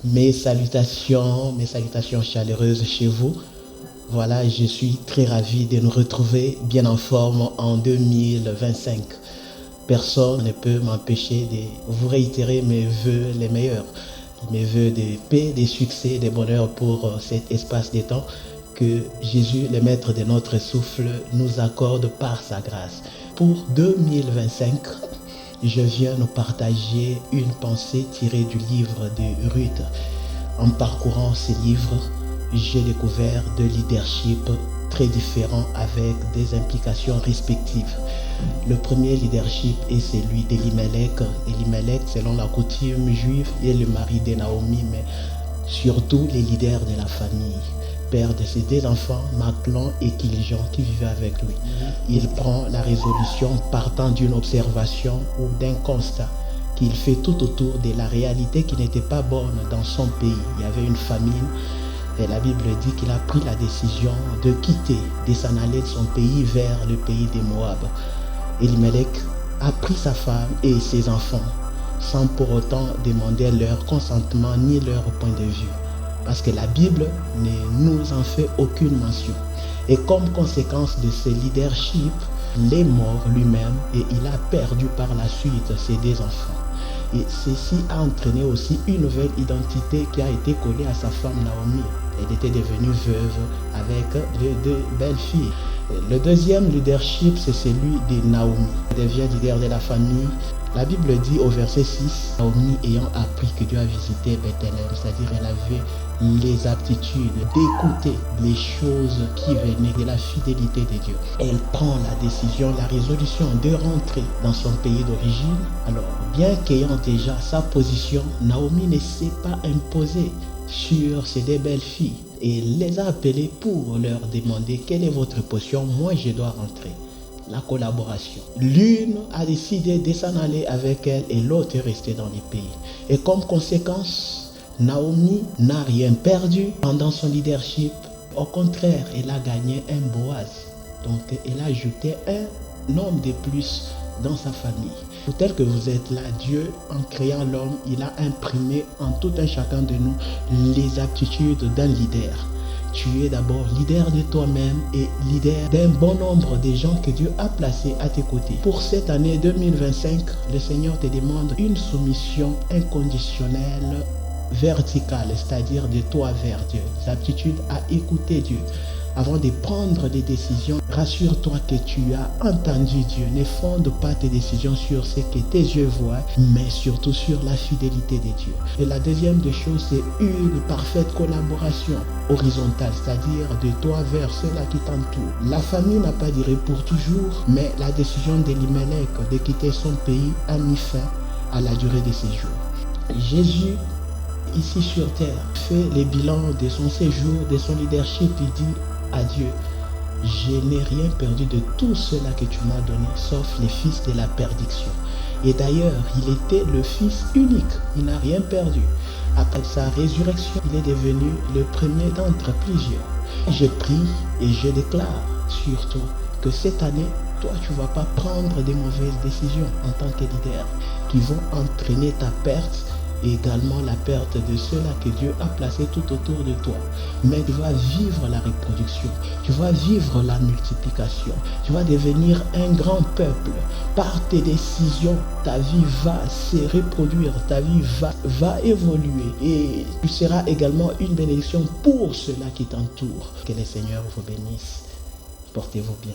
Mes salutations chaleureuses chez vous. Voilà, je suis très ravi de nous retrouver bien en forme en 2025. Personne ne peut m'empêcher de vous réitérer mes vœux les meilleurs. Mes vœux de paix, de succès, de bonheur pour cet espace de temps que Jésus, le maître de notre souffle, nous accorde par sa grâce. Pour 2025, je viens nous partager une pensée tirée du livre de Ruth. En parcourant ce livre, j'ai découvert deux leaderships très différents avec des implications respectives. Le premier leadership est celui d'Elimelech. Elimelech, selon la coutume juive, est le mari de Naomi, mais surtout les leaders de la famille. Père de ses deux enfants, Machlon et Kiljon, qui vivaient avec lui. Il prend la résolution partant d'une observation ou d'un constat qu'il fait tout autour de la réalité qui n'était pas bonne dans son pays. Il y avait une famine et la Bible dit qu'il a pris la décision de quitter, de s'en aller de son pays vers le pays des Moab. Elimelech a pris sa femme et ses enfants sans pour autant demander leur consentement ni leur point de vue. Parce que la Bible ne nous en fait aucune mention. Et comme conséquence de ce leadership, il est mort lui-même et il a perdu par la suite ses deux enfants. Et ceci a entraîné aussi une nouvelle identité qui a été collée à sa femme Naomi. Elle était devenue veuve avec deux belles filles. Le deuxième leadership, c'est celui de Naomi. Elle devient leader de la famille. La Bible dit au verset 6, Naomi ayant appris que Dieu a visité Bethléem, c'est-à-dire elle avait les aptitudes d'écouter les choses qui venaient de la fidélité de Dieu. Elle prend la décision, la résolution de rentrer dans son pays d'origine. Alors, bien qu'ayant déjà sa position, Naomi ne s'est pas imposée sur ces deux belles filles et les a appelées pour leur demander quelle est votre position, moi je dois rentrer. La collaboration. L'une a décidé de s'en aller avec elle et l'autre est restée dans les pays. Et comme conséquence, Naomi n'a rien perdu pendant son leadership. Au contraire, elle a gagné un Boaz. Donc, elle a ajouté un homme de plus dans sa famille. Tel que vous êtes là, Dieu, en créant l'homme, il a imprimé en tout un chacun de nous les aptitudes d'un leader. Tu es d'abord leader de toi-même et leader d'un bon nombre de gens que Dieu a placés à tes côtés. Pour cette année 2025, le Seigneur te demande une soumission inconditionnelle verticale, c'est-à-dire de toi vers Dieu. L'aptitude à écouter Dieu. Avant de prendre des décisions, rassure-toi que tu as entendu Dieu. Ne fonde pas tes décisions sur ce que tes yeux voient, mais surtout sur la fidélité de Dieu. Et la deuxième des choses, c'est une parfaite collaboration horizontale, c'est-à-dire de toi vers ceux-là qui t'entourent. La famille n'a pas duré pour toujours, mais la décision d'Elimelech de quitter son pays a mis fin à la durée de ses jours. Jésus, ici sur terre, fait le bilan de son séjour, de son leadership. Il dit à Dieu, je n'ai rien perdu de tout cela que tu m'as donné, sauf les fils de la perdition. Et d'ailleurs, il était le fils unique, il n'a rien perdu. Après sa résurrection, il est devenu le premier d'entre plusieurs. Je prie et je déclare sur toi que cette année, toi, tu ne vas pas prendre de mauvaises décisions en tant que leader qui vont entraîner ta perte et également la perte de ceux-là que Dieu a placés tout autour de toi. Mais tu vas vivre la reproduction, tu vas vivre la multiplication, tu vas devenir un grand peuple. Par tes décisions, ta vie va se reproduire, ta vie va évoluer et tu seras également une bénédiction pour ceux-là qui t'entourent. Que le Seigneur vous bénisse. Portez-vous bien.